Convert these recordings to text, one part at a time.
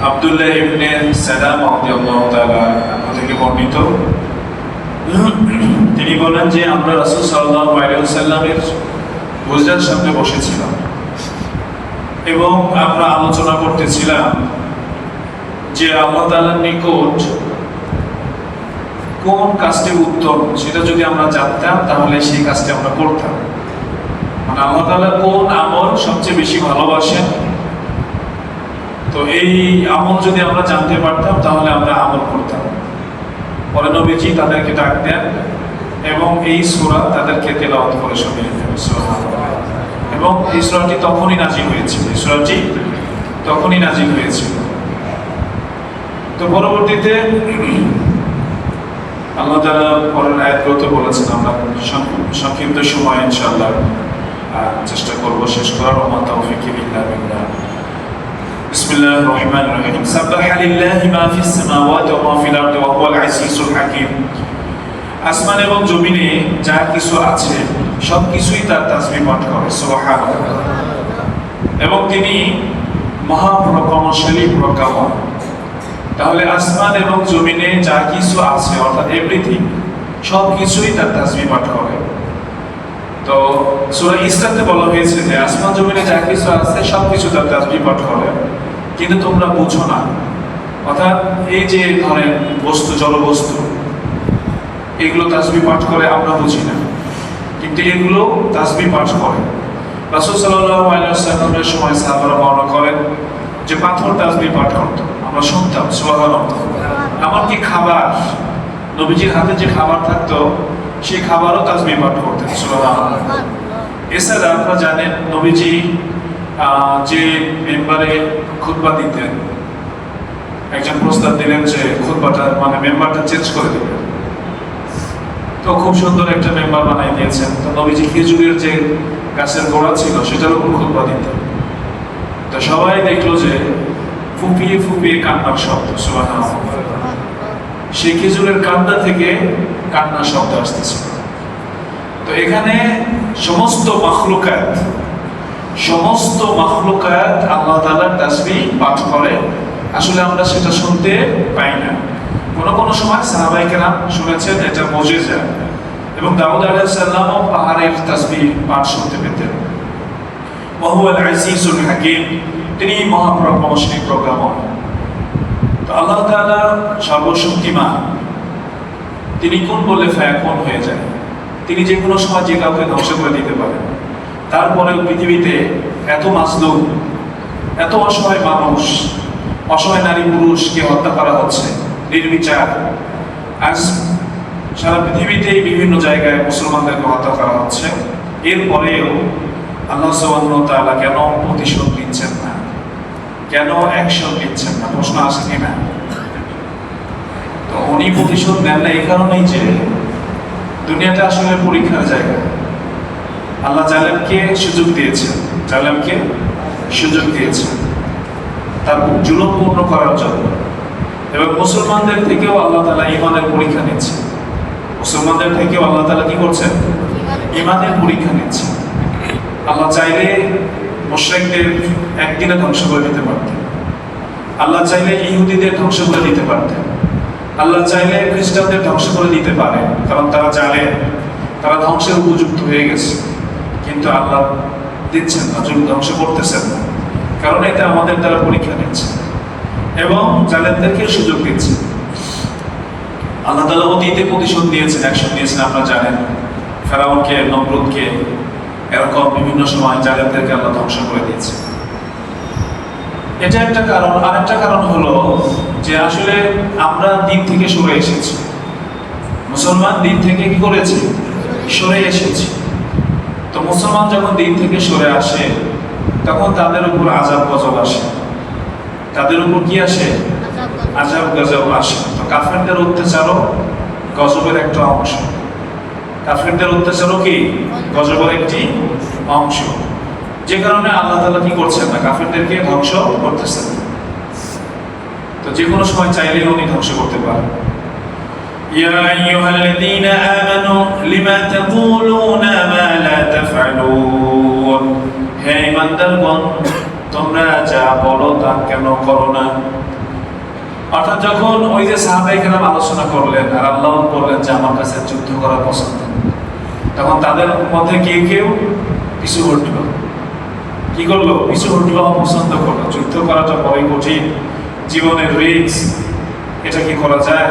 আব্দুল্লাহ ইবনে সালাম রাদিয়াল্লাহু তাআলা থেকে বর্ণিত, তিনি বলেন যে আমরা রাসূল সাল্লাল্লাহু আলাইহি ওয়াসাল্লামের হুজরার সামনে বসেছিলাম এবং আমরা আলোচনা করতেছিলাম যে আল্লাহ তাআলার নিকট কোন কাজটি উত্তম সেটা যদি আমরা জানতাম তাহলে সেই কাজটি আমরা করতাম। মানে আল্লাহ তাআলা কোন আমল সবচেয়ে বেশি ভালোবাসেন, তো এই আমল যদি আমরা জানতে পারতাম তাহলে আমরা আমল করতাম। পরে নবীজি তাদেরকে ডাক দেন এবং এই সূরা তাদেরকে তেলাওয়াত করে শোনালেন। এবং এই সূরাটি তখনই নাযিল হয়েছিল। তো পরবর্তীতে আল্লাহ তাআলা পরের আয়াতগুলোতে বলেছেন, আমরা সংক্ষিপ্ত সময় ইনশাআল্লাহ চেষ্টা করব শেষ করার। ওয়া মা তাওফীকি ইল্লা বিল্লাহ। বিসমিল্লাহির রহমানির রহিম। সাব্বাহা লিল্লাহি মা ফিস সামাওয়াতি ওয়া মা ফিল আরদি ওয়া হুয়াল আজিজুল হাকীম। আসমান এবং জমিনে যা কিছু আছে সবকিছুই তার তাসবিহ পাঠ করে, সুবহানাল্লাহ। এবং তিনি মহাপরাক্রমশালী, প্রজ্ঞাময়। তাহলে আসমান এবং জমিনে যা কিছু আছে অর্থাৎ এভরিথিং, সবকিছুই তার তাসবিহ পাঠ করে। তো সূরা ইসরাতে বলা হয়েছে যে আসমান জমিনে যা কিছু আছে সবকিছু তার তাসবিহ পাঠ করে, কিন্তু তোমরা বুঝো না। অর্থাৎ এই যে ধরেন বস্তু, জড়বস্তু, এগুলো তাসবিহ পাঠ করে, আমরা বুঝি না, কিন্তু এগুলো তাসবিহ পাঠ করে। রাসূল সাল্লাল্লাহু আলাইহি ওয়াসাল্লামের সময় সাহাবারা বর্ণনা করেন যে পাথর তাসবিহ পাঠ করত, আমরা শুনতাম, সুবহানাল্লাহ। এমনকি খাবার, নবীজির হাতে যে খাবার থাকতো সেই খাবারও তাসবিহ পাঠ করতেন, সুবহানাল্লাহ। এছাড়া আপনারা জানেন নবীজি যে মেম্বারে খুতবা দিতেন, একজন প্রস্তাব দিলেন যে খুতবাটা মানে মেম্বারটা চেঞ্জ করে দিবেন। তো খুব সুন্দর একটা মেম্বার বানাই দিয়েছেন। তো নবীজি খেজুরের যে গাছের গোড়া ছিল সেটার উপর খুতবা দিতেন। তো সবাই দেখলো যে ফুপিয়ে ফুপিয়ে কান্নার শব্দ, সুবহানাল্লাহ। সেই খেজুরের কান্না থেকে কান্নার শব্দ আসতেছে। তো এখানে সমস্ত মাখলুকাত আল্লাহ তাআলার তাসবিহ পাঠ করে। আসলে আমরা সেটা শুনতে পাই না। কোনো সময় সাহাবায়ে কেরাম শুনেছেন এটা মুজিজা, এবং দাউদ আলাইহিস সালামও পাহাড়ের তাসবিহ পাঠ শুনতে পেতেন। ওয়া হুয়াল আজিজুল হাকীম, তিনি মহাপরাক্রমশালী, প্রজ্ঞাময়। তো আল্লাহ তাআলা সর্বশক্তিমান, তিনি কোন বলে ফায়াকুন হয়ে যায়। তিনি যে কোনো সময় যে কাউকে ধ্বংস করে দিতে পারেন। তারপরেও পৃথিবীতে এত মাজলুম, এত অসহায় মানুষ, অসহায় নারী পুরুষকে হত্যা করা হচ্ছে নির্বিচার। আজ সারা পৃথিবীতে বিভিন্ন জায়গায় মুসলমানদেরকে হত্যা করা হচ্ছে। এরপরেও আল্লাহ সুবহানাহু ওয়া তাআলা কেন প্রতিশোধ নিচ্ছেন না, কেন অ্যাকশন নিচ্ছেন না? প্রশ্ন আসে কিনা? তো উনি প্রতিশোধ নেন না এই কারণেই যে দুনিয়াটা আসলে পরীক্ষার জায়গা। আল্লাহ জালেমকে সুযোগ দিয়েছেন, তার জুলুম পূর্ণ করার জন্য। এবং মুসলমানদের থেকেও আল্লাহ তাআলা ঈমানের পরীক্ষা নিচ্ছে। মুসলমানদের থেকেও আল্লাহ তাআলা কি করছেন? ঈমানের পরীক্ষা নিচ্ছে। আল্লাহ চাইলে মুশরিকদের একদিনে ধ্বংস করে দিতে পারতেন। আল্লাহ চাইলে ইহুদিদের ধ্বংস করে দিতে পারতেন। আল্লাহ চাইলে খ্রিস্টানদের ধ্বংস করে দিতে পারেন, কারণ তারা জানে তারা ধ্বংসের উপযুক্ত হয়ে গেছে। কিন্তু আল্লাহ দিচ্ছেন না, ধ্বংস করতেছেন না, কারণ এটা আমাদের দ্বারা পরীক্ষা নিচ্ছে এবং জালেমদেরকে সুযোগ দিচ্ছে। আল্লাহ তাআলা অতীতে প্রতিশোধ নিয়েছেন, অ্যাকশন নিয়েছেন, আপনারা জানেন। ফেরাউনকে, নমরুদকে, এরকম বিভিন্ন সময় জালেমদেরকে আল্লাহ ধ্বংস করে দিয়েছে। এটা একটা কারণ। আরেকটা কারণ হলো যে আসলে আমরা দিন থেকে সরে এসেছি। মুসলমান দিন থেকে কি করেছে? সরে এসেছি। তো মুসলমান যখন দিন থেকে সরে আসে তখন তাদের উপর আযাব গজব আসে। তাদের উপর কি আসে? আযাব গজব আসে। তো কাফেরদের অত্যাচারও গজবের একটা অংশ। কাফেরদের অত্যাচারও কি গজবের একটি অংশ। যে কারণে আল্লাহ তাআলা কি করছেন না? কাফেরদেরকে ধ্বংস করতেছেন। তো যে কোনো সময় চাইলেই উনি ধ্বংস করতে পারেন। ইয়া আইয়ুহাল্লাযীনা আমানু লিমা তাকুলুনা মা লা তাফআলুন। হে ঈমানদারগণ, তোমরা যা বলো তা কেন করো না। অর্থাৎ যখন ওই যে সাহাবায়ে কেরাম আলোচনা করলেন আর আল্লাহ বললেন যে আমার কাছে যুদ্ধ করা পছন্দ, তখন তাদের মধ্যে কেউ পিছু হটলো। কি করলো? পিছু হটলো, অপছন্দ করলো। যুদ্ধ করাটা বড়ই কঠিন, জীবনের রিস্ক, এটা কি করা যায়?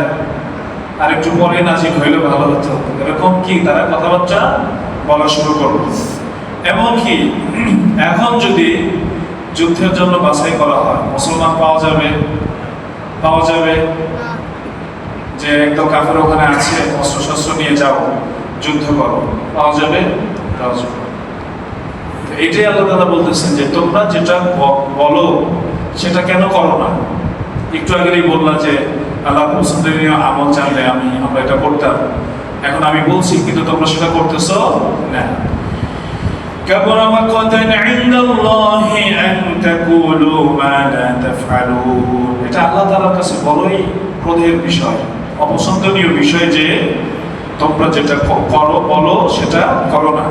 আর একটু পরে নাজিল হইলে ভালো হতো, এরকম কি তারা কথাবার্তা বলা শুরু করলো। এমনকি এখন যদি যুদ্ধের জন্য বাছাই করা হয়, মুসলমান পাওয়া যাবে যে একদম কাফের ওখানে আছে, অস্ত্র শস্ত্র নিয়ে যাও, যুদ্ধ করো, পাওয়া যাবে? এটাই আল্লাহ তাআলা বলতেছেন যে তোমরা যেটা বলো সেটা কেন করো না। একটু আগেই বললাম যে আল্লাহ পছন্দনীয় আমল চাইলে আমরা এটা করতাম, এখন আমি বলছি কিন্তু তোমরা সেটা করতেছো না। كبر مقتا عند الله أن تقولوا ما لا تفعلون। এটা আল্লাহ তাআলার কাছে বড়ই ক্রোধের বিষয়, অপছন্দনীয় বিষয় যে তোমরা যেটা বলো সেটা করো না।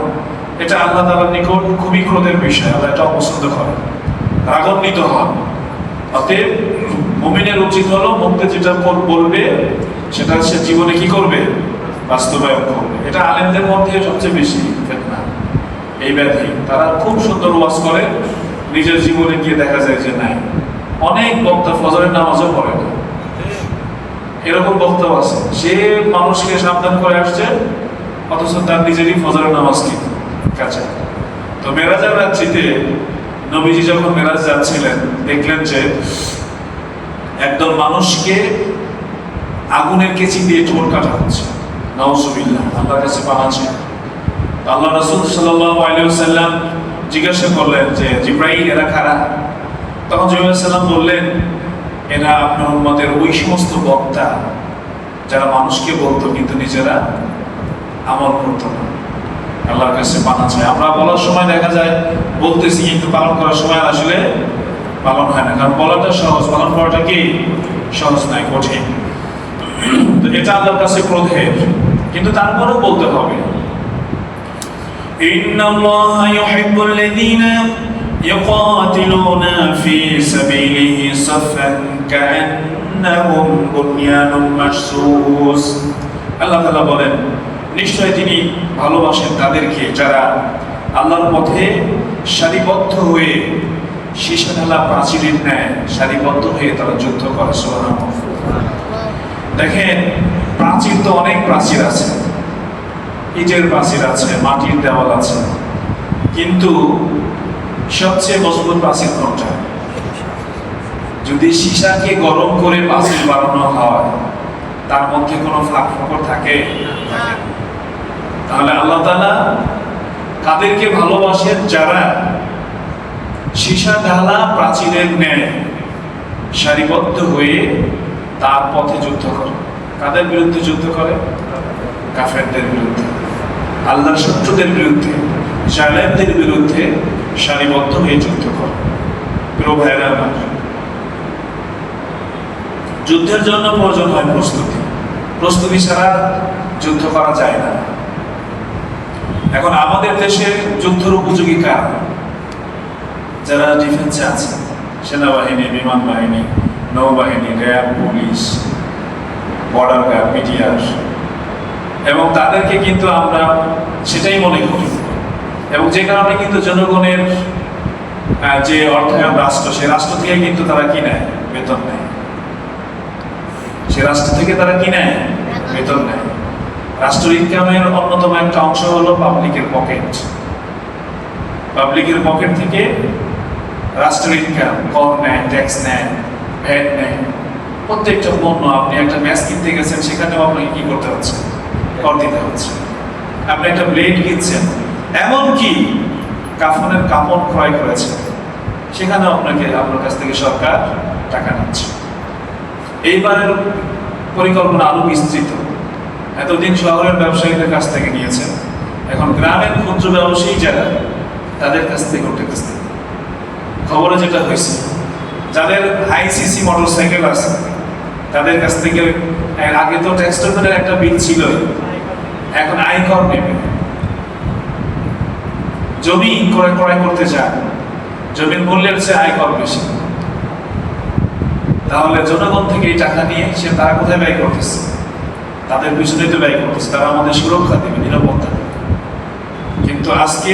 এটা আল্লাহ তাআলার নিকট খুবই ক্রোধের বিষয়, আল্লাহ এটা অপছন্দ করেন, রাগান্বিত হন। অতএব মুমিনের উচিত হলো মুখে যেটা বলবে সেটা সে জীবনে কি করবে? বাস্তবায়ন করবে। এটা আলেমদের মধ্যে সবচেয়ে বেশি ফিতনা, এই ব্যাধি। তারা খুব সুন্দর ওয়াজ করে, নিজের জীবনে গিয়ে দেখা যায় যে নাই। অনেক বক্তা ফজরের নামাজও পড়ে না, এরকম বক্তাও আছে। সে মানুষকে সাবধান করে আসছে, অথচ তার নিজেরই ফজরের নামাজ কি কাছে। তো মেরাজের রাত্রিতে নবীজি যখন মেরাজ যাচ্ছিলেন, দেখলেন যে একদম মানুষকে আগুনের কেচি দিয়ে ঠোঁট কাটা হচ্ছে। নাউজুবিল্লাহ, আল্লাহর কাছে পানা চাই। আল্লাহ রাসূল সাল্লাল্লাহু আলাইহি ওয়াসাল্লাম জিজ্ঞাসা করলেন যে জিবরাইল, এরা কারা? তখন জিবরাইল সাল্লাম বললেন, এরা আপনার উম্মতের ওই সমস্ত বক্তা যারা মানুষকে বলতো কিন্তু নিজেরা আমল করতো না। আল্লাহর কাছে পানা চাই। আমরা বলার সময় দেখা যায় বলতেছি, কিন্তু পালন করার সময় আসলে পালন হয় না। কারণ বলাটা সহজ, পালন করাটা কি সহজ নয়, কঠিন। তো এটা আল্লাহর কাছে ক্রোধের, কিন্তু তারপরেও বলতে হবে। ইন্নাল্লাহা ইউহিব্বুল লাযীনা ইয়াকাতিলুনা ফি সাবিলিহি সাফফান কাআন্নাহুম বুনয়ানুম মারসুস। আল্লাহ তাআলা বলেন, নিশ্চয় তিনি ভালোবাসেন তাদেরকে যারা আল্লাহর পথে সারিবদ্ধ হয়ে সীসা ঢালা প্রাচীরের ন্যায় সারিবদ্ধ হয়ে তারা যুদ্ধ করে। সুবহানাল্লাহ। দেখেন, প্রাচীর তো অনেক প্রাচীর আছে, ইটের প্রাচীর আছে, মাটির দেওয়াল আছে, কিন্তু সবচেয়ে মজবুত প্রাচীর কোনটা? যদি সীসাকে গরম করে প্রাচীর বানানো হয়, তার মধ্যে কোনো ফাঁক ফোকর থাকে? তাহলে আল্লাহ তাআলা কাদেরকে ভালোবাসেন? যারা সীসা ঢালা প্রাচীরের ন্যায় সারিবদ্ধ হয়ে তার পথে যুদ্ধ করে। কাদের বিরুদ্ধে যুদ্ধ করে? কাফেরদের বিরুদ্ধে, আল্লাহর শত্রুদের বিরুদ্ধে, জালেমদের বিরুদ্ধে সারিবদ্ধ হয়ে যুদ্ধ করে। প্রিয় ভাইরা আমার, যুদ্ধের জন্য প্রয়োজন হয় প্রস্তুতি ছাড়া যুদ্ধ করা যায় না। এখন আমাদের দেশে যুদ্ধের উপযোগী কারা? যারা ডিফেন্সে আছে, সেনাবাহিনী, বিমান বাহিনী, নৌবাহিনী, RAB, police, border guard, BTR, এবং তাদেরকে কিন্তু আমরা সেটাই মনে করি। এবং যে কারণে কিন্তু জনগণের যে অর্থায়ন রাষ্ট্র, সেই রাষ্ট্র থেকে কিন্তু তারা কি নেয়? বেতন নেয়। সে রাষ্ট্র থেকে তারা কি নেয়? বেতন নেয়। রাষ্ট্র ইনকামের অন্যতম একটা অংশ হলো পাবলিকের পকেট। পাবলিকের পকেট থেকে রাষ্ট্রের ইনকাম, কর নেয়, ট্যাক্স নেয়, ভ্যাট নেয়। প্রত্যেকটা পণ্য, আপনি একটা ম্যাচ কিনতে গেছেন, সেখানেও আপনাকে কি করতে হচ্ছে? কর দিতে হচ্ছে। আপনি একটা ব্লেড কিনছেন, এমনকি কাফনের কাপড় ক্রয় করেছেন, সেখানেও আপনার কাছ থেকে সরকার টাকা নিচ্ছে। এইবারের পরিকল্পনা আরো বিস্তৃত। এতদিন শহরের ব্যবসায়ীদের কাছ থেকে নিয়েছেন, এখন গ্রামের ক্ষুদ্র ব্যবসায়ী যারা, তাদের কাছ থেকে ট্যাক্স দিতে। খবরে যেটা হয়েছে, যাদের হাই সিসি মোটরসাইকেল আছে তাদের কাছ থেকে, আগে তো ট্যাক্সটার একটা বিল ছিল, এখন আয়কর নেবে। জমি ক্রয় করতে চান, জমির মূল্যের চেয়ে আয়কর বেশি। তাহলে জনগণ থেকে এই টাকা নিয়ে তারা কোথায় ব্যয় করতেছে? তাদের পিছনে তো ব্যয় করতেছে, তারা আমাদের সুরক্ষা দেবে, নিরাপত্তা দেবে। কিন্তু আজকে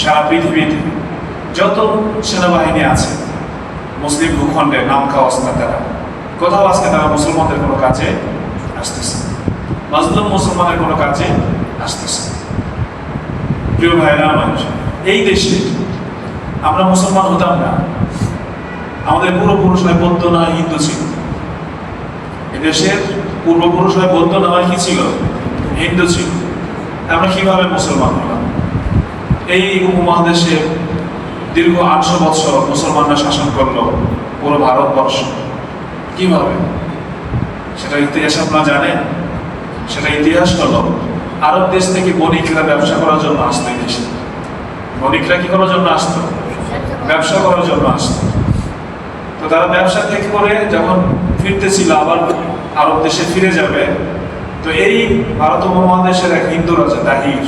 সারা পৃথিবীতে যত সেনাবাহিনী আছে মুসলিম ভূখণ্ডে নাম খাওয়া অবস্থা, তারা কোথাও আজকে তারা মুসলমানদের কোনো কাজে আসতেছে, মাজলুম মুসলমানের কোনো কাজে আসতেছে। প্রিয় ভাইরা আমার, এই দেশে আমরা মুসলমান হতাম না, আমাদের পূর্বপুরুষ হয় বৌদ্ধ না হয় হিন্দু ছিল। এদেশের পূর্বপুরুষ হয় বৌদ্ধ না হয় কি ছিল? হিন্দু ছিল। আমরা কিভাবে মুসলমান হলাম? এই উপমহাদেশে দীর্ঘ 800 বছর মুসলমানরা শাসন করলো পুরো ভারতবর্ষ। কিভাবে? সেটা ইতিহাস আপনারা জানেন। সেটা ইতিহাস হলো আরব দেশ থেকে বণিকরা ব্যবসা করার জন্য আসতো এই দেশে। বণিকরা কি করার জন্য আসতো? ব্যবসা করার জন্য আসতো। তো তারা ব্যবসা থেকে করে যখন ফিরতেছিল, আবার আরব দেশে ফিরে যাবে, তো এই ভারত উপমহাদেশের এক হিন্দু রাজা তাহির,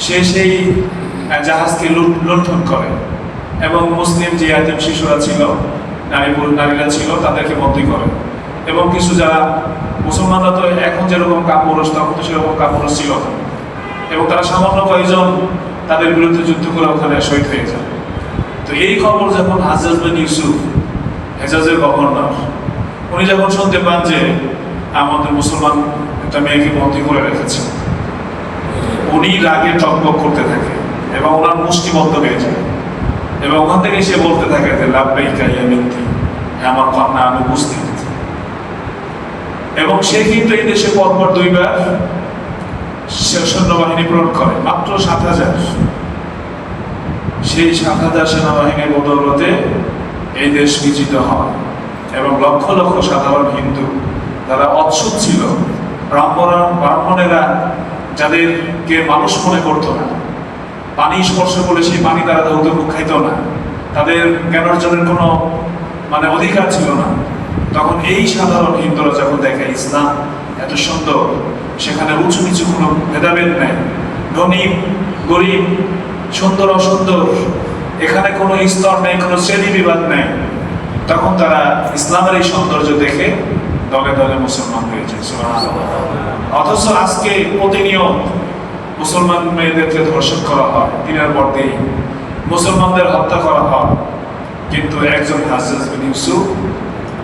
সে সেই জাহাজকে লুণ্ঠন করে এবং মুসলিম যে আইটেম শিশুরা ছিল, নারীরা ছিল, তাদেরকে বন্দী করে। এবং কিছু যারা মুসলমানরা তো এখন যেরকম কাপুরুষ, তখন তো সেরকম কাপুরুষ ছিল না, এবং তারা সামান্য কয়েকজন তাদের বিরুদ্ধে যুদ্ধ করে ওখানে শহীদ হয়ে যায়। তো এই খবর যখন হাজ্জাজ বিন ইউসুফ, হেজাজের গভর্নর, উনি যখন শুনতে পান যে আমাদের মুসলমান একটা মেয়েকে বন্দী করে রেখেছে, উনি রাগে টকবক করতে থাকে এবং ওনার মুষ্টি বন্ধ হয়ে যায়, এবং ওখান থেকে সে বলতে থাকে যে লাব্বাইকা ইয়া বিনতি, আমার কন্যা, আমি উপস্থিত। এবং সে কিন্তু এই দেশে পরপর 2 বার সৈন্যবাহিনী প্রেরণ করে, মাত্র 7000। সেই 7000 সেনাবাহিনীর বদৌলতে এই দেশ বিজিত হয় এবং লক্ষ লক্ষ সাধারণ হিন্দু, যারা অচ্ছুত ছিল, ব্রাহ্মণেরা যাদেরকে মানুষ মনে করতো না, পানি স্পর্শ করে সেই পানি তারা ধৌত খাইত না, তাদের জ্ঞান অর্জনের কোনো অধিকার ছিল না, তখন এই সাধারণ হিন্দুরা যখন দেখে ইসলাম এত সুন্দর, সেখানে উঁচু নিচু কোনো ভেদাভেদ নেই, ধনী গরিব, সুন্দর অসুন্দর, এখানে কোনো স্তর নেই, কোনো শ্রেণী বিবাদ নেই, তখন তারা ইসলামের এই সৌন্দর্য দেখে দলে দলে মুসলমান হয়েছে। অথচ আজকে প্রতিনিয়ত মুসলমান মেয়েদেরকে ধর্ষণ করা হয়, দিনের পর দিন মুসলমানদের হত্যা করা হয়, কিন্তু একজন হাজ্জাজ বিন ইউসুফ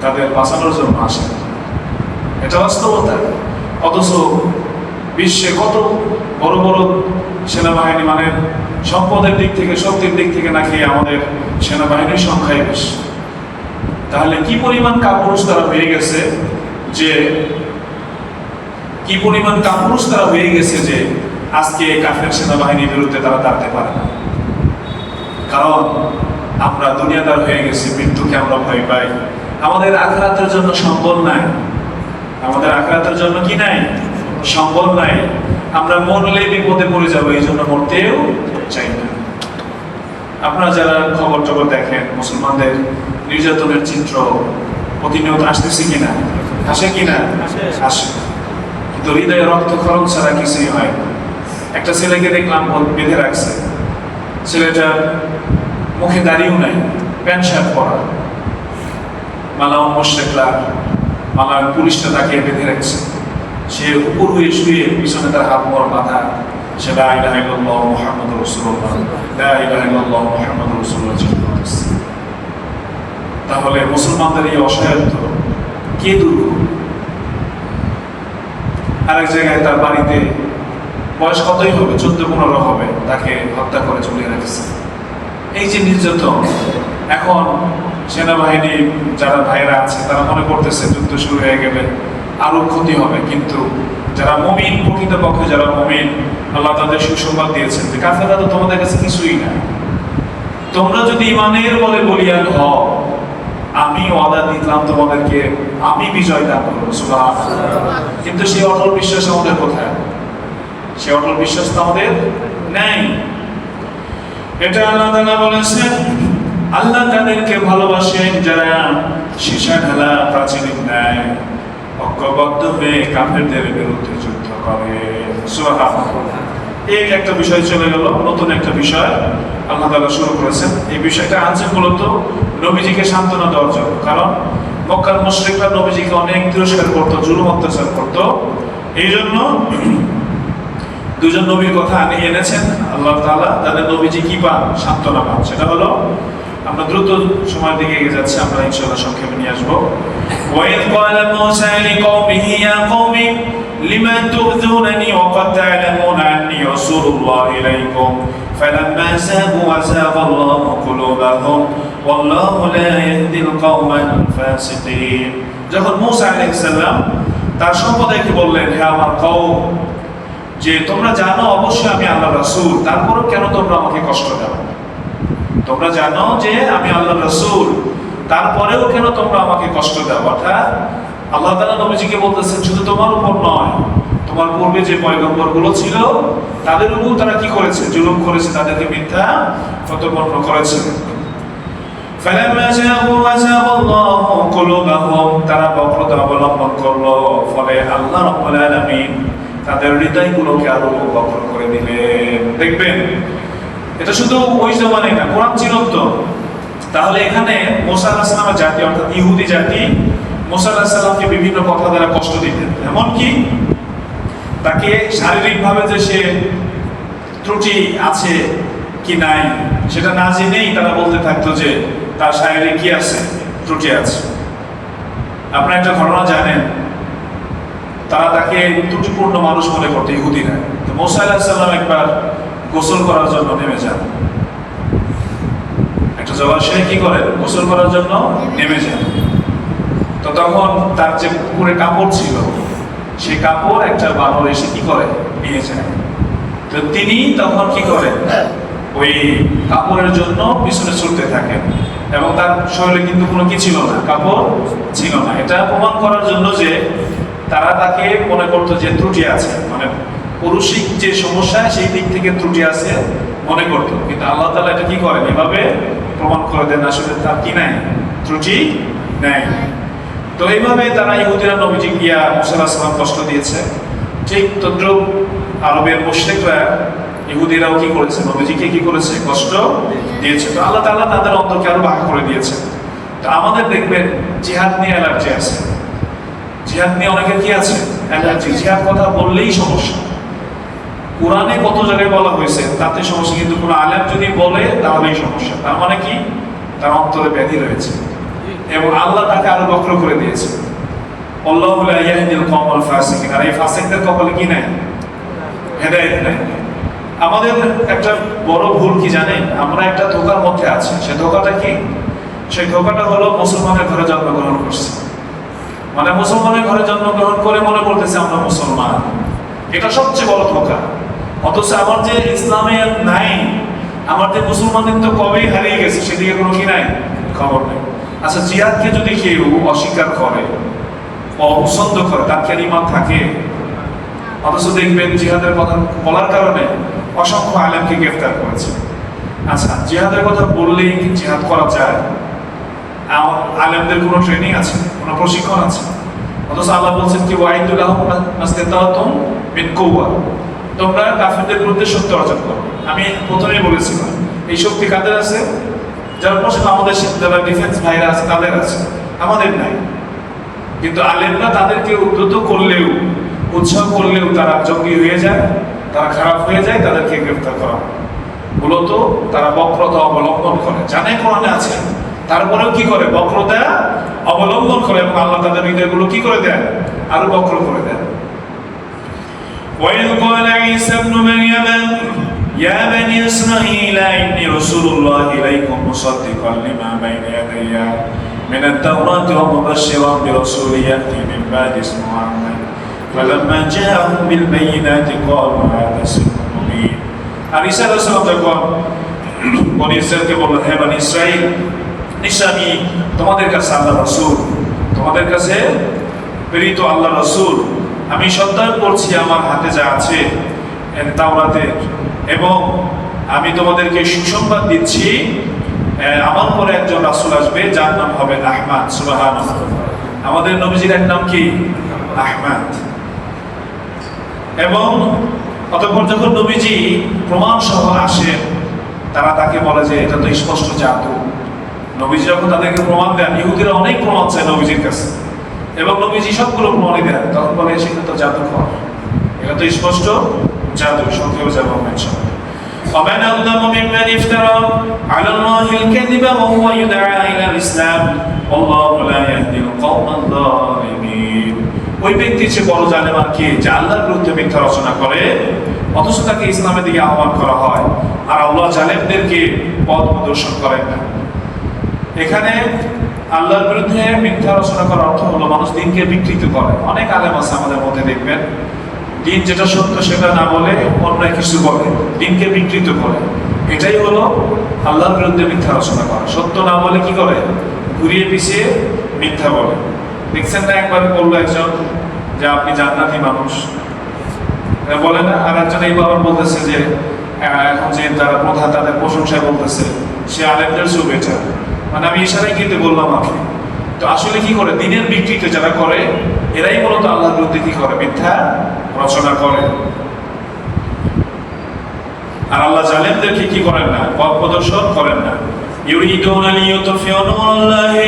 তাদের বাঁচানোর জন্য আসে। এটা বাস্তবতা। অথচ বিশ্বে কত বড় বড় সেনাবাহিনী, সম্পদের দিক থেকে, শক্তির দিক থেকে নাকি আমাদের সেনাবাহিনীর সংখ্যাই বেশি। তাহলে কি পরিমাণ কাপুরুষ তারা হয়ে গেছে যে আজকে কাফের সেনাবাহিনীর বিরুদ্ধে তারা দাঁড়াতে পারে না। কারণ আমরা দুনিয়াদার হয়ে গেছি, মৃত্যুকে আমরা ভয় পাই। আমাদের আখিরাতের জন্য সম্বল নাই, আমাদের আখিরাতের জন্য কি নাই? সম্বল নাই। আমরা মরলে বিপদে পড়ে যাবো, এই জন্য মরতেও চাই না। আপনারা যারা খবর টবর দেখেন, মুসলমানদের নির্যাতনের চিত্র প্রতিনিয়ত আসতেছে কিনা? আসে কিনা? আসে। কিন্তু হৃদয়ে রক্তক্ষরণ ছাড়া কিছুই হয় না। একটা ছেলেকে দেখলাম বেঁধে রাখছে, ছেলেটার মুখে দাড়িও নাই, প্যান্ট শার্ট পরা, মালাও মুশরিকরা, মালার পুলিশটা তাকে বেঁধে রাখছে, সে উপর হয়ে শুয়ে, পিছনে তার হাত মোড় বাঁধা, সে লা ইলাহা ইল্লাল্লাহ মুহাম্মাদুর রাসূলুল্লাহ, লা ইলাহা ইল্লাল্লাহ মুহাম্মাদুর রাসূলুল্লাহ বলতেছে। তাহলে মুসলমানদের এই অসহায়ত্ব কে দূর করবে? আরেক জায়গায় তার বাড়িতে বয়স কতই হবে, 14-15 হবে, তাকে হত্যা করে ঝুলিয়ে রেখেছে। এই যে নির্যাতন, এখন সেনাবাহিনী যারা ভাইরা আছে তারা মনে করতেছে যুদ্ধ শুরু হয়ে গেলে আরো ক্ষতি হবে, কিন্তু যারা মুমিন, প্রকৃতপক্ষে যারা মুমিন, আল্লাহ তাদের সুসংবাদ দিয়েছেন যে কাফেররা তো তোমাদের কাছে কিছুই না, তোমরা যদি ইমানের বলে বলিয়ান হও, আমি ওয়াদা দিলাম তোমাদেরকে, আমি বিজয় দান করবো। সুবহানাল্লাহ। কিন্তু সেই অটল বিশ্বাস আমাদের কোথায়? সে অটল বিশ্বাস তো আমাদের নেই। এটা আল্লাহ তাআলা বলেছেন, আল্লাহ তাদেরকে ভালোবাসেন যারা সীসা ঢালা প্রাচীরের ন্যায় ঐক্যবদ্ধ হয়ে কাফেরদের বিরুদ্ধে যুদ্ধ করে। সুবহানাল্লাহ। এই একটা বিষয় চলে গেল, নতুন একটা বিষয় আল্লাহ তাআলা শুরু করেছেন। এই বিষয়টা আনছে মূলত নবীজিকে সান্ত্বনা দেওয়ার জন্য, কারণ মক্কার মুশরিকরা নবীজিকে অনেক তিরস্কার করতো, জুলুম অত্যাচার করতো। এই জন্য দুজন নবীর কথা এনেছেন আল্লাহ তাআলা, তাদের নবীজি কি পান? সান্ত্বনা পান। সেটা হলো, আমরা দ্রুত সময়ের দিকে এগিয়ে যাচ্ছি, আমরা ইনশাআল্লাহ সংক্ষেপে নিয়ে আসবো। وَإِذْ قَالَ مُوسَى لِقَوْمِهِ يَا قَوْمِ لِمَ تُؤْذُونَنِي وَقَدْ تَعْلَمُونَ أَنِّي رَسُولُ اللَّهِ إِلَيْكُمْ فَلَمَّا زَاغُوا أَزَاغَ اللَّهُ قُلُوبَهُمْ وَاللَّهُ لَا يَهْدِي الْقَوْمَ الْفَاسِقِينَ। যখন মূসা আলাইহিস সালাম তার সম্প্রদায়কে বললেন, হে আমার কওম, যে তোমরা জানো অবশ্যই আমি আল্লাহর রাসূল, তারপরও কেন তোমরা আমাকে কষ্ট দাও? তোমরা জানো যে আমি আল্লাহর রাসূল, তারপরেও কেন তোমরা আমাকে কষ্ট দাও? অর্থাৎ আল্লাহ তাআলা নবীজিকে বলতেছেন, শুধু তোমার উপর নয়, তোমার পূর্বে যে পয়গম্বরগুলো ছিল তাদের উপর তারা কি করেছে? জুলুম করেছে, তাদেরকে মিথ্যা প্রতিপন্ন করেছে। فَلَمَّا جَاءُوا وَزَاغَ اللَّهُ قُلُوبَهُمْ, তারা বক্রতা অবলম্বন করলো, ফলে আল্লাহ রাব্বুল আলামিন তাদের হৃদয়গুলোকে আরো বক্র করে দিলেন। দেখবেন, এটা শুধু ওই জমানায় না, কোরআন চিরন্ত। তাহলে এখানে মূসা আলাইহিস সালামের জাতি, অর্থাৎ ইহুদি জাতি, মূসা আলাইহিস সালামকে বিভিন্ন কথা দ্বারা কষ্ট দিতেন। এমনকি তাকে শারীরিকভাবে যে সে ত্রুটি আছে কি নাই সেটা না জেনেই তারা বলতে থাকতো যে তার শারীরিক কি আছে? ত্রুটি আছে। আপনারা একটা ঘটনা জানেন, তারা তাকে ত্রুটিপূর্ণ মানুষ মনে করতো ইহুদিরা। তো মূসা আলাইহিস সালাম একবার গোসল করার জন্য নেমে যান, একটা জলাশয়ে কি করেন? গোসল করার জন্য নেমে যান। তো তখন তার যে পুকুরে কাপড় ছিল, সেই কাপড় একটা বানর এসে কি করে? নিয়ে যায়। তো তিনি তখন কি করেন? ওই কাপড়ের জন্য পিছনে ছুটতে থাকেন, এবং তার শরীরে কিন্তু কোনো কি ছিল না? কাপড় ছিল না। এটা প্রমাণ করার জন্য যে তারা তাকে মনে করতো যে ত্রুটি আছে, মানে পুরুষিক যে সমস্যা সেই দিক থেকে ত্রুটি আছে মনে করতো। কিন্তু আল্লাহ তাআলা এটা কি করেন? এভাবে প্রমাণ করে দেন আসলে তার কি নাই? ত্রুটি নাই। তো এইভাবে তারা ইহুদিরা নবীজি গিয়া মূসা আলাইহিস সালাম কষ্ট দিয়েছে। ঠিক তদ্রুপ আরবের মুশরিকরা, ইহুদিরাও কি করেছে? নবীজিকে কি করেছে? কষ্ট দিয়েছে। তো আল্লাহ তাআলা তাদের অন্তরকে আরো ভাগ করে দিয়েছে। তো আমাদের দেখবেন জিহাদ নিয়ে অ্যালার্জি আছে, জিহাদ নিয়ে অনেকের কি আছে? অ্যালার্জি। জিহাদ কথা বললেই সমস্যা। কোরআনে কত জায়গায় বলা হয়েছে তাতে সমস্যা, কিন্তু কোনো আলেম যদি বলে তাহলেই সমস্যা। তার মানে কি? তার অন্তরে ব্যাধি রয়েছে, এবং আল্লাহ তাকে আরো বক্র করে দিয়েছে। আল্লাহু লা ইয়াহদিল কওমাল ফাসিকিন। আর এই ফাসিকদের কপালে কি নাই? হেদায়েত নাই। আমাদের একটা বড় ভুল কি জানেন? আমরা একটা ধোঁকার মধ্যে আছি। সে ধোঁকাটা কি? সেই ধোঁকাটা হলো মুসলমানের ঘরে জন্মগ্রহণ করছে, মানে মুসলমানের ঘরে জন্মগ্রহণ করে মনে করতেছে আমরা মুসলমান। এটা সবচেয়ে বড় ধোঁকা। অথচ আমার যে ইসলামে নাই, আমার যে মুসলমানের তো কবেই হারিয়ে গেছে, সেদিকে কোনো কি নাই? খবর নেই। আচ্ছা, জিহাদকে যদি কেউ অস্বীকার করে, অপছন্দ করে, তার কি ঈমান থাকে? অথচ দেখবেন জিহাদের কথা বলার কারণে অসংখ্য আলেমকে গ্রেফতার করেছে। আচ্ছা, জিহাদের কথা বললেই কি জিহাদ করা যায়? আলেমদের কোনো ট্রেনিং আছে? কোনো প্রশিক্ষণ আছে? অথচ আল্লাহ বলছেন কি, ওয়াইদু লাহুম মাসতাতাতুম মিন কুওয়া, তোমরা কাফিরদের বিরুদ্ধে শক্তি অর্জন করো। আমি প্রথমেই বলেছিলাম, এই শক্তি কাদের আছে? যারা প্রশ্ন আমাদের যারা ডিফেন্স ভাইরা আছে তাদের আছে, আমাদের নাই। কিন্তু আলেমরা তাদেরকে উদ্ধত করলেও, উৎসাহ করলেও তারা জঙ্গি হয়ে যায়, তারা খারাপ হয়ে যায়, তাদেরকে গ্রেফতার করা হয়। মূলত তারা বক্রতা অবলম্বন করে, জানে কোরআনে আছে, তারপরেও কি করে? বক্রতা অবলম্বন করে, এবং আল্লাহ তাদের হৃদয়গুলো কি করে দেন? আরো বক্র করে দেন। وَإِذْ قَالَ عِيسَى ابْنُ مَرْيَمَ يَا بَنِي إِسْرَائِيلَ إِنِّي رَسُولُ اللَّهِ إِلَيْكُمْ مُصَدِّقًا لِمَا بَيْنَ يَدَيَّ مِنَ التَّوْرَاةِ وَمُبَشِّرًا بِرَسُولٍ يَأْتِي مِنْ بَعْدِ اسْمُهُ أَحْمَدُ فَلَمَّا جَاءَهُم بِالْبَيِّنَاتِ قَالُوا هَذَا سِحْرٌ مُبِينٌ। আর ঈসা আলাইহিস সালাম যখন বনি ইসরাঈলকে বললেন, হে বনি ইসরাঈল, নিশ্চয় আমি তোমাদের কাছে আল্লাহর রাসূল, তোমাদের কাছে প্রেরিত আল্লাহর রাসূল। আমি সত্যায়ন করছি আমার হাতে যা আছে তাওরাতে, এবং আমি তোমাদেরকে সুসংবাদ দিচ্ছি আমার পরে একজন রাসূল আসবে যার নাম হবে আহমদ। সুবহানাল্লাহ। আমাদের নবীজির এক নাম কি? আহমদ। এবং অতঃপর যখন নবীজি প্রমাণ সহ আসেন, তারা তাকে বলে যে এটা তো স্পষ্ট জাদু। নবীজি যখন তাদেরকে প্রমাণ দেন, ইহুদিরা অনেক প্রমাণ চায় নবীজির কাছে, এবং নবীজি সবগুলো প্রমাণই দেন, তখন বলে সেটা তো জাদুকর, এটা তো স্পষ্ট জাদু। সংক্ষেপে যাব ইনশাআল্লাহ। ومن أظلم ممن افترى على الله الكذب وهو يدعى إلى الإسلام والله لا يهدي القوم الظالمين। ওই ব্যক্তির চেয়ে বড় জালেম আর কে, যে আল্লাহর বিরুদ্ধে মিথ্যা রচনা করে অথচ তাকে ইসলামের দিকে আহ্বান করা হয়, আর আল্লাহ জালেমদেরকে পথ প্রদর্শন করেন না। এখানে আল্লাহর বিরুদ্ধে মিথ্যা রচনা করার অর্থ হলো মানুষ দিনকে বিকৃত করে। অনেক আলেম আছে আমাদের মধ্যে, দেখবেন দিন যেটা সত্য সেটা না বলে অন্য কিছু বলে, দিনকে বিকৃত করে। এটাই হলো আল্লাহর বিরুদ্ধে মিথ্যা রচনা করা। সত্য না বলে কি করে, ঘুরিয়ে পিছিয়ে মিথ্যা বলে। দেখছেন না, একবার বললো একজন যে আপনি জান্নাতি মানুষ, বলে না, আর একজন এইভাবে বলতেছে যে এখন যে তারা প্রধান তাদের প্রশংসায় বলতেছে সে আলেমদের চেয়েও বেটার। মানে আমি ইশারায় কিন্তু বললাম আপনি তো আসলে কি করে, দিনের বিকৃত যারা করে এরাই মূলত আল্লাহর বিরুদ্ধে কি করে, মিথ্যা রচনা করে। আর আল্লাহ জালেমদেরকে কি করেন না, পথ প্রদর্শন করেন না। ইউরিদুনা লিইউতফিউ নূরাল্লাহি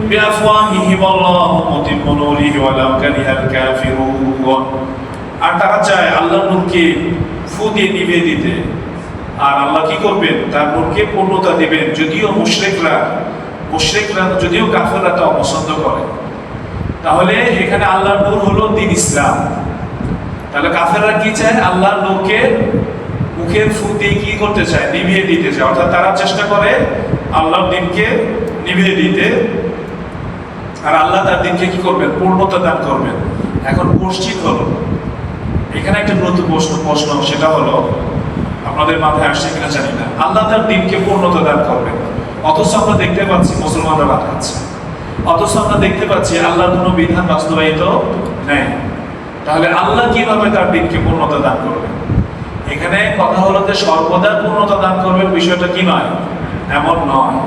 বিআফওয়াহিহিম ওয়াল্লাহু মুতিম্মু নূরিহি ওয়ালাউ কারিহাল কাফিরুন। আর তারা চায় আল্লাহর নূরকে ফু দিয়ে নিভিয়ে দিতে, আর আল্লাহ কি করবেন, তার নূরকে পূর্ণতা দিবেন, যদিও মুশরিকরা যদিও কাফেররা তা অপছন্দ করে। তাহলে এখানে আল্লাহর নূর হলো দ্বীন ইসলাম। তাহলে কাফেররা কি চায়, আল্লাহর নূরকে মুখের ফু দিয়ে কি করতে চায়, নিভিয়ে দিতে চায়। অর্থাৎ তারা চেষ্টা করে আল্লাহর দ্বীনকে নিভিয়ে দিতে, আর আল্লাহ তার দ্বীনকে কি করবেন, পূর্ণতা দান করবেন। এখন মসজিদ হলো এখানে একটা গুরুত্বপূর্ণ প্রশ্ন, সেটা হলো আপনাদের মাথায় আসছে কিনা জানি না, আল্লাহ তার দ্বীনকে পূর্ণতা দান করবেন, অথচ আমরা দেখতে পাচ্ছি মুসলমানরা বাদ খাচ্ছে, অথচ আমরা দেখতে পাচ্ছি আল্লাহর কোনো বিধান বাস্তবায়িত নেই। তাহলে আল্লাহ কিভাবে তার দ্বীনকে পূর্ণতা দান করবেন? এখানে কথা হলো যে সর্বদা পূর্ণতা দান করবেন বিষয়টা কি নয়, এমন নয়।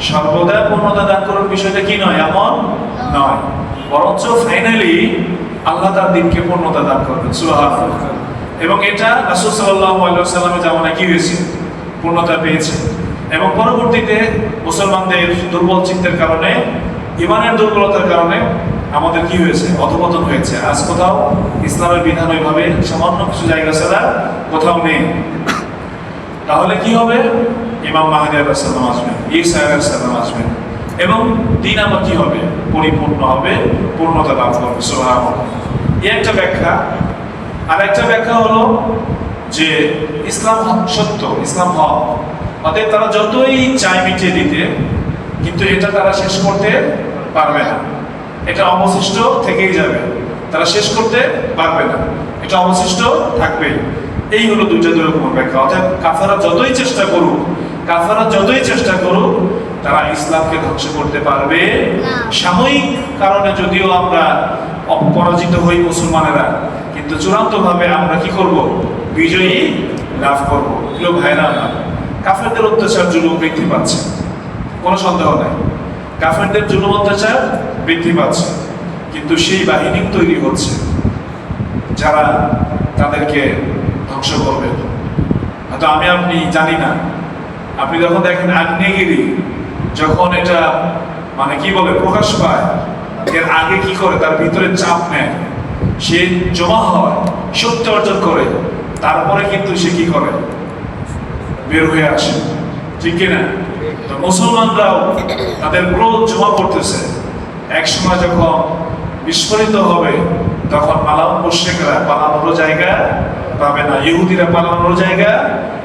সর্বদা পূর্ণতা দান করবেন বিষয়টা কি নয়, এমন নয়, বরঞ্চ ফাইনালি আল্লাহ তার দ্বীনকে পূর্ণতা দান করবেন। সুবহানাল্লাহ। এবং এটা রাসূল সাল্লাল্লাহু আলাইহি ওয়াসাল্লামের জামানায় কি হয়েছে, পূর্ণতা পেয়েছে। এবং পরবর্তীতে মুসলমানদের দুর্বল চিত্তের কারণে, ইমানের দুর্বলতার কারণে আমাদের কি হয়েছে, অধঃপতন হয়েছে। আজ কোথাও ইসলামের বিধান ওইভাবে সামান্য কিছু জায়গা ছাড়া কোথাও নেই। তাহলে কি হবে, ইমাম মাহদী আলাইহিস সালাম আসবেন, ঈসা আলাইহিস সালাম আসবেন, এবং দ্বীন আবার কি হবে, পরিপূর্ণ হবে, পূর্ণতা লাভ করবে। সুবহানাল্লাহ। এই একটা ব্যাখ্যা। আর একটা ব্যাখ্যা হলো যে ইসলাম সত্য, ইসলাম হক, অতএব তারা যতই চায় মিটিয়ে দিতে, কিন্তু এটা তারা শেষ করতে পারবে না, এটা অবশিষ্ট থেকেই যাবে, তারা শেষ করতে পারবে না, এটা অবশিষ্ট থাকবে। এই হলো দুই রকম ব্যাখ্যা। অর্থাৎ কাফেররা যতই চেষ্টা করুক তারা ইসলামকে ধ্বংস করতে পারবে সাময়িক কারণে, যদিও আমরা পরাজিত হই মুসলমানেরা, কিন্তু চূড়ান্ত ভাবে আমরা কি করব, বিজয়ী লাভ করব। প্রিয় ভাইরা, কাফেরদের অত্যাচার জুলুম বৃদ্ধি পাচ্ছে, কোনো সন্দেহ নাই, কাফেরদের জুলুম অত্যাচার বৃদ্ধি পাচ্ছে, কিন্তু সেই বাহিনী তৈরি হচ্ছে যারা তাদেরকে ধ্বংস করবে। হয়তো আমি আপনি জানি না, আপনি যখন দেখেন আগ্নেয়গিরি, যখন এটা মানে কি বলে প্রকাশ পায়, এর আগে কি করে, তার ভিতরে চাপ নেয়, সে জমা হয়, শক্তি অর্জন করে, তারপরে কিন্তু সে কি করে, বের হয়ে আসে, ঠিক কিনা? তো মুসলমানরাও তাদের ক্রোধ জমা করতেছে, এক সময় যখন বিস্ফোরিত হবে তখন মুশরিকরা পালানোর জায়গা পাবে না, ইহুদিরা পালানোর জায়গা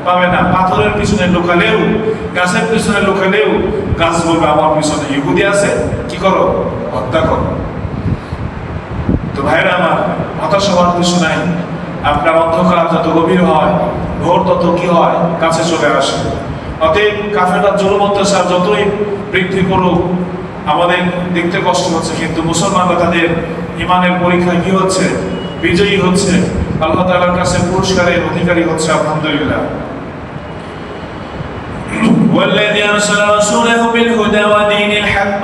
পাবে না। পাথরের পিছনে লুকালেও, গাছের পিছনে লুকালেও গাছ বলবে আমার পিছনে ইহুদি আছে, কি করো, হত্যা করো। তো ভাইরা আমার, হতাশ হওয়ার কিছু নাই। আপনার অন্ধকার যত গভীর হয়, ভোর তত কি হয়, কাছে চলে আসে। অতএব কাফেররা জুলুম অত্যাচার যতই বৃদ্ধি করুক, আমাদের দেখতে কষ্ট হচ্ছে, কিন্তু মুসলমানরা তাদের ইমানের পরীক্ষায় কি হচ্ছে, বিজয়ী হচ্ছে, আল্লাহ তাআলার কাছে পুরস্কারের অধিকারী হচ্ছে। আলহামদুলিল্লাহ। والذي أرسل رسوله بالهدى ودين الحق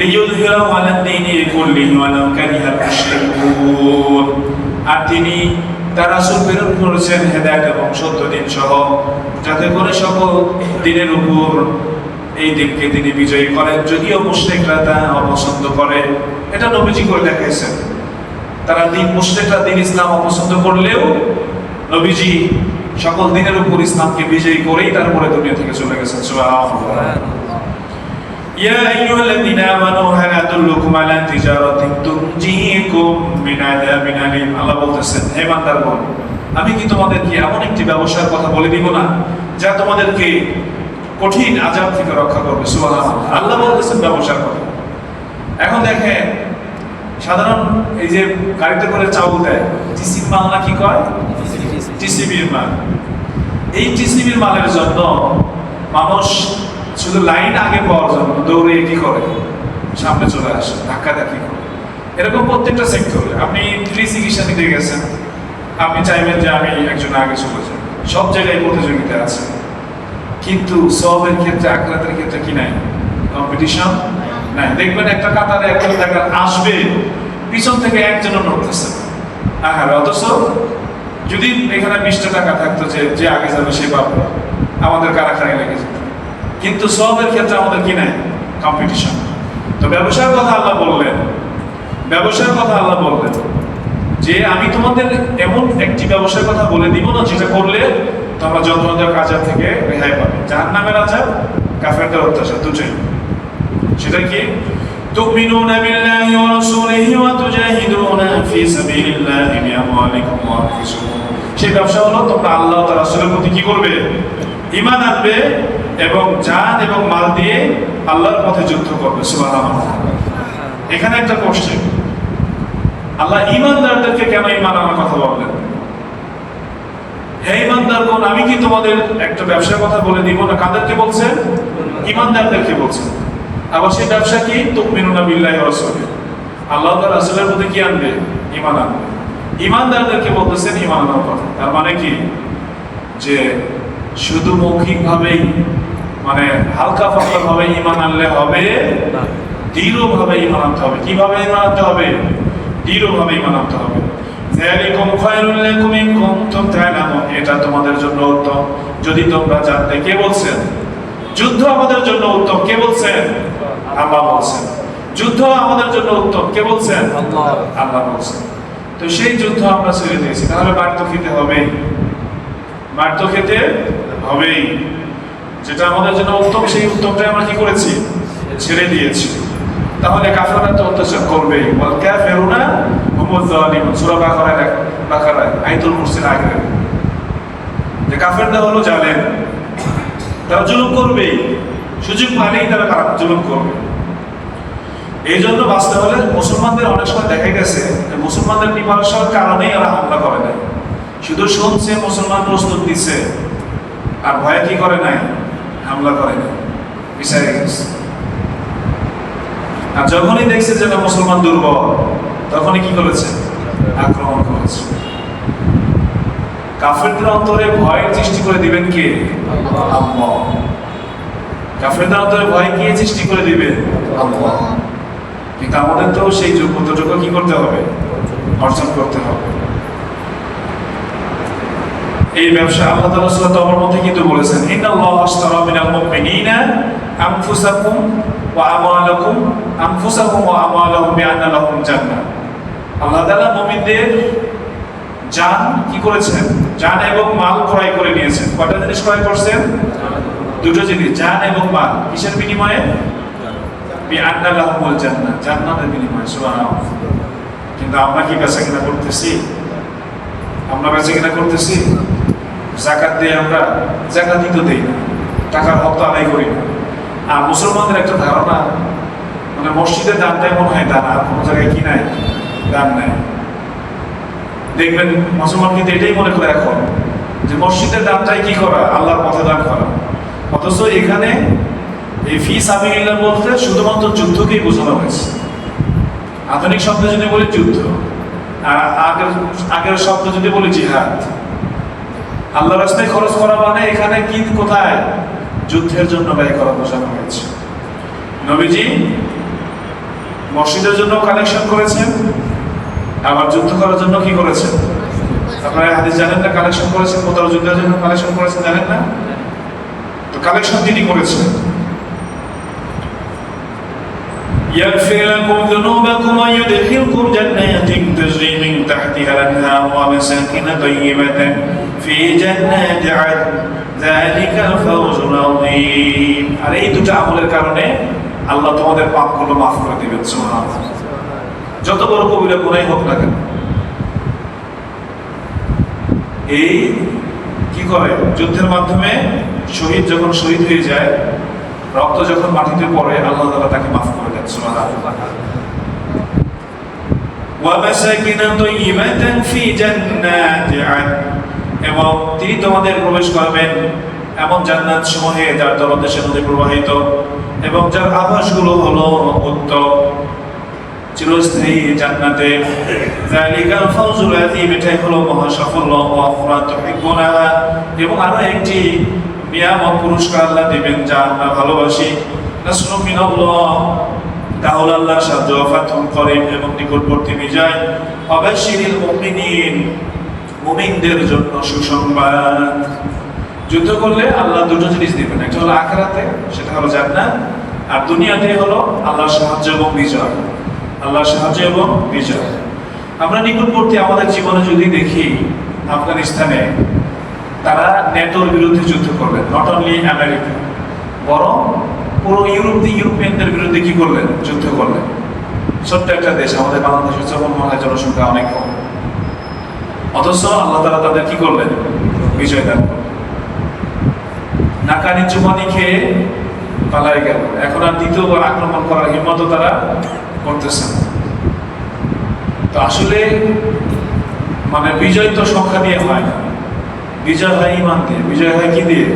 ليظهره على الدين كله ولو كره المشركون। আর তিনি তার রাসূল প্রেরণ করেছেন হেদায়েত এবং সত্য দিন সহ, যাতে করে সকল দিনের উপর এই দিনকে তিনি বিজয়ী করেন। যদিও মুশরিকরা তা অপছন্দ করে, এটা নবীজি করে দেখাইছেন। তারা মুশরিকরা দিন ইসলাম অপছন্দ করলেও নবীজি সকল দিনের উপর ইসলামকে বিজয়ী করেই তারপরে দুনিয়া থেকে চলে গেছেন। সুবহানাল্লাহ। ইয়া আইয়ুহাল্লাযীনা আমানু হাল আদুল্লুকুম আলা তিজারাতিন তুনজিকুম মিন আযাবিন আলীম। আল্লাহ বলতেছেন, হে বান্দাগণ, আমি কি তোমাদেরকে এমন একটি ব্যবসার কথা বলে দিব না যা তোমাদেরকে কঠিন আযাব থেকে রক্ষা করবে। সুবহানাল্লাহ। আল্লাহ বলতেছেন ব্যবসার কথা। এখন দেখেন, সাধারণ এই যে গাড়িতে করে চাউল দেয়, টিসির মাল না কি কয়, টিসিবির মাল। এই টিসিবির মালের জন্য মানুষ শুধু লাইন আগে পাওয়ার জন্য দৌড়ে কি করে, সামনে চলে আসে, ধাক্কাধাক্কি করে। এরকম প্রত্যেকটা সেক্টরে আপনি ফ্রি চিকিৎসা নিতে গেছেন, আপনি চাইবেন যে আমি একজন আগে চলে যাই। সব জায়গায় প্রতিযোগিতা আছে, কিন্তু সবের ক্ষেত্রে, আখরাতের ক্ষেত্রে কি নাই, কম্পিটিশন নাই। দেখবেন একটা কাতারে একজন দেখা আসবে, পিছন থেকে একজনও নড়তেছে। অথচ যদি এখানে 20টা টাকা থাকতো যে আগে যাবে সে পাবে, আমাদের কারাখানি লেগে যেত। কিন্তু সবের ক্ষেত্রে আমাদের কি নাই, কম্পিটিশন। তো ব্যবসার কথা আল্লাহ বললেন, ব্যবসার কথা আল্লাহ বললেন যে আমি তোমাদের এমন একটি ব্যবসার কথা বলে দিব না যেটা করলে তোমরা যন্ত্রণাদায়ক আযাব থেকে রেহাই পাবে। জাহান্নামের আযাব, কাফেরদের অত্যাচার, দুটোই। সেটা কি? তুমিনুনা বিল্লাহি ওয়া রাসূলিহি ওয়া তুজাহিদুনা ফি সাবিলিল্লাহি বিআমওয়ালিকুম ওয়া আনফুসিকুম। সেই ব্যবসা হলো তোমরা আল্লাহ ও তার রাসূলের প্রতি কি করবে, ঈমান আনবে এবং জান এবং মাল দিয়ে আল্লাহর পথে যুদ্ধ করবে। সুবহানাল্লাহ। এখানে একটা কোশ্চেন, আল্লাহ ঈমানদারদেরকে কেন ঈমান আনার কথা বললেন? হে ঈমানদারগণ, আমি কি তোমাদের একটা ব্যবসার কথা বলে দিব না? কাদেরকে বলছেন? ঈমানদারদেরকে বলছেন। আবার সেই ব্যবসা কি? তুমিনুনা বিল্লাহি ওয়া রাসূলিহি, আল্লাহ তাআলা রাসূলের প্রতি কি আনবে, ঈমান আনবে। ঈমানদারদেরকে বলতেছেন ঈমান আনার কথা। তার মানে কি, যে শুধু মৌখিকভাবেই, মানে হালকা পাতলা ভাবে ঈমান আনলে হবে না, দৃঢ়ভাবে ঈমান আনতে হবে। কিভাবে ঈমান আনতে হবে? দৃঢ়ভাবে ঈমান আনতে হবে। যালিকুম খায়রুল লাকুম ইন কুনতুম তা'লামুন। এটা তোমাদের জন্য উত্তম যদি তোমরা জানতে। কে বলছেন? যুদ্ধ আমাদের জন্য উত্তম। কে বলছেন? আল্লাহ বলছেন। যুদ্ধ আমাদের জন্য উত্তম। কে বলছেন? আল্লাহ বলছেন। তো সেই যুদ্ধ আমরা ছেড়ে দিয়েছি, তাহলে মার তো খেতে হবেই, মার তো খেতে হবেই। যেটা আমাদের জন্য উত্তম, সেই উত্তমটাই আমরা কি করেছি, ছেড়ে দিয়েছি। তাহলে কাফেররা তো অত্যাচার করবেই। ওয়াল কাফিরুনা হুমুজ জালিমুন। সূরা বাকারায় আয়াতুল কুরসির আগে, যে কাফেররা হলো জালেম, তারা জুলুম করবেই, সুযোগ পাইলেই তারা জুলুম করবে। এই জন্য বাঁচতে হলে মুসলমানদের অনেক সময় দেখা গেছে যে মুসলমানদের বিপর্যয়ের কারণেই এরা হামলা করে নাই, শুধু শুনছে মুসলমান প্রস্তুত দিচ্ছে, আর ভয়ে কি করে নাই, হামলা করে নাই, পিছায় গেছে। আর যখনই দেখছে যে মুসলমান দুর্বল, তখনই কি করেছে, আক্রমণ করেছে। কাফেরদের অন্তরে ভয়ের সৃষ্টি করে দিবেন কে? আল্লাহ। কাফেরদের অন্তরে ভয় কে সৃষ্টি করে দিবে? আল্লাহ। কিন্তু আমাদের তো সেই যোগ্যতাটুকু কি করতে হবে, অর্জন করতে হবে। এই ব্যবসা আল্লাহ তাআলা সূরা তাওবার মধ্যে কিন্তু বলেছেন, ইন্নাল্লাহা আশতারা মিনাল মুমিনিনা আনফুসাকুম ওয়া আমওয়ালাহুম বিআন্না লাহুম জান্নাহ। আল্লাহ তাআলা মুমিনদের জান কি করেছেন, জান এবং মাল ক্রয় করে নিয়েছেন। কয়টা জিনিস ক্রয় করছেন? দুটো জিনিস, জান এবং মাল। কিসের বিনিময়ে? বিআন্না লাহুমুল জান্নাহ, জান্নাতের বিনিময়ে। সুবহানাল্লাহ। কিন্তু আমরা কি বেচাকেনা করতেছি? আমরা বেচাকেনা করতেছি? যাকাত দিয়ে আমরা, যাকাতই তো দেই না, টাকার হক তো আদায় করি না। আর মুসলমানদের একটা ধারণা, মানে মসজিদের দানটাই মনে হয় দান, আর কোনো জায়গায় কি নাই, দান নাই। দেখবেন মুসলমান কিন্তু এটাই মনে করে এখন যে মসজিদের দানটাই কি করা, আল্লাহর পথে দান করা। অথচ এখানে এই ফি সাবিলিল্লাহ বলতে শুধুমাত্র যুদ্ধকেই বোঝানো হয়েছে। আধুনিক শব্দ যদি বলি যুদ্ধ, আর আগের শব্দ যদি বলি জিহাদ। আল্লাহ রাস্তায় খরচ করা মানে এখানে কি, কোথায়? যুদ্ধের জন্য ব্যয় করা বোঝানো হয়েছে। নবীজি মসজিদের জন্য কালেকশন করেছেন, আবার যুদ্ধ করার জন্য কি করেছেন? আপনারা হাদিস জানেন না, কালেকশন করেছেন, কোথাও যুদ্ধের জন্য কালেকশন করেছেন, জানেন না? তো কালেকশন তিনি করেছেন। يغفر لكم ذنوبكم ويدخلكم جنات تجري من تحتها الأنهار ومساكن طيبة في جنات عدن ذلك الفوز العظيم। আর এই দুটো আমলের কারণে আল্লাহ তোমাদের পাপগুলো মাফ করে দিবেন। সুবহানাল্লাহ। যত বড় কবিরা গুনাহ হোক না কেন, এই কি করে? যুদ্ধের মাধ্যমে শহীদ যখন শহীদ হয়ে যায়, রক্ত যখন মাটিতে পড়ে, আল্লাহ তাআলা তাকে মাফ করে দেন। সুবহানাল্লাহ। ওয়া মাসাকিন তাইয়িবাতান ফি জান্নাতি আদন, এবং তিনি তোমাদের প্রবেশ করাবেন এমন জান্নাত সমূহে যার তলদেশে নদী প্রবাহিত এবং যার আবাসগুলো হলো উত্তম চিরস্থায়ী জান্নাতে। যালিকাল ফাওজুল আযীম, এটাই হলো মহা সাফল্য। ওয়া উখরা তুহিব্বুনাহা, এবং আরো একটি নিয়ামত পুরস্কার আল্লাহ দিবেন যা আমরা ভালোবাসি। নাসরুম মিনাল্লাহ, তাহলে আল্লাহর সাহায্য, ফাতহুন করিম, এবং নিকটবর্তী বিজয়। ওয়াবাশশিরিল মুমিনিন, মুমিনদের জন্য সুসংবাদ। যুদ্ধ করলে আল্লাহ দুটো জিনিস দিবেন, একটা হলো আখিরাতে, সেটা হলো জান্নাত, আর দুনিয়াতে হলো আল্লাহর সাহায্য এবং বিজয়। আল্লাহর সাহায্য এবং বিজয়। আমরা নিকটবর্তী আমাদের জীবনে যদি দেখি, আফগানিস্তানে তারা নেটোর বিরুদ্ধে যুদ্ধ করলেন, নট অনলি আমেরিকা, বরং পুরো ইউরোপিয়ানদের বিরুদ্ধে কি করলেন? যুদ্ধ করলেন। ছোট্ট একটা দেশ, আমাদের বাংলাদেশের যেমন মনে হয় জনসংখ্যা অনেক কম, অথচ আল্লাহ তাআলা তাদের কি করলেন? বিজয় দান করলেন। নাকানি চুমানি খেয়ে পালাই গেল, এখন আর দ্বিতীয়বার আক্রমণ করার হিম্মত তারা করতেছে না। তো আসলে মানে বিজয় তো সংখ্যা দিয়ে হয় না, বিজয় হয় ইমান দিয়ে। বিজয় হয় কি দিয়ে?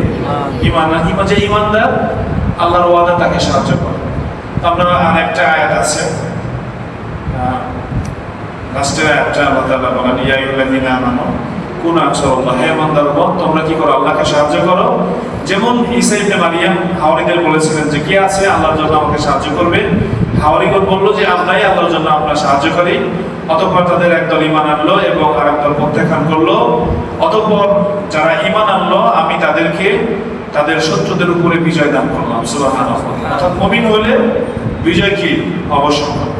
ইমান। ইমান, যে ইমানদার আল্লাহর ওয়াদা তাকে সাহায্য করে। আমরা আর একটা আয়াত আছে, লাস্টের আয়াতটা আল্লাহ তাআলা বলেন, ইয়া আইয়ুহাল্লাযীনা আমানু কুনু আনসারাল্লাহ, হে ইমানদারগণ তোমরা কি করো? আল্লাহকে সাহায্য করো। যেমন ঈসা ইবনে মারিয়াম হাওয়ারীদের বলেছিলেন যে কে আছে আল্লাহর জন্য আমাকে সাহায্য করবে? হাওয়ারীগণ বলল যে আমরাই আল্লাহর জন্য আমরা সাহায্যকারী। অতঃপর তাদের একদল ঈমান আনলো এবং আরেকদল প্রত্যাখ্যান করলো। অতঃপর যারা ঈমান আনলো আমি তাদেরকে তাদের শত্রুদের উপরে বিজয় দান করলাম। সুবহানাল্লাহ। অর্থাৎ মুমিন হলে বিজয় কি? অবশ্যম্ভাবী।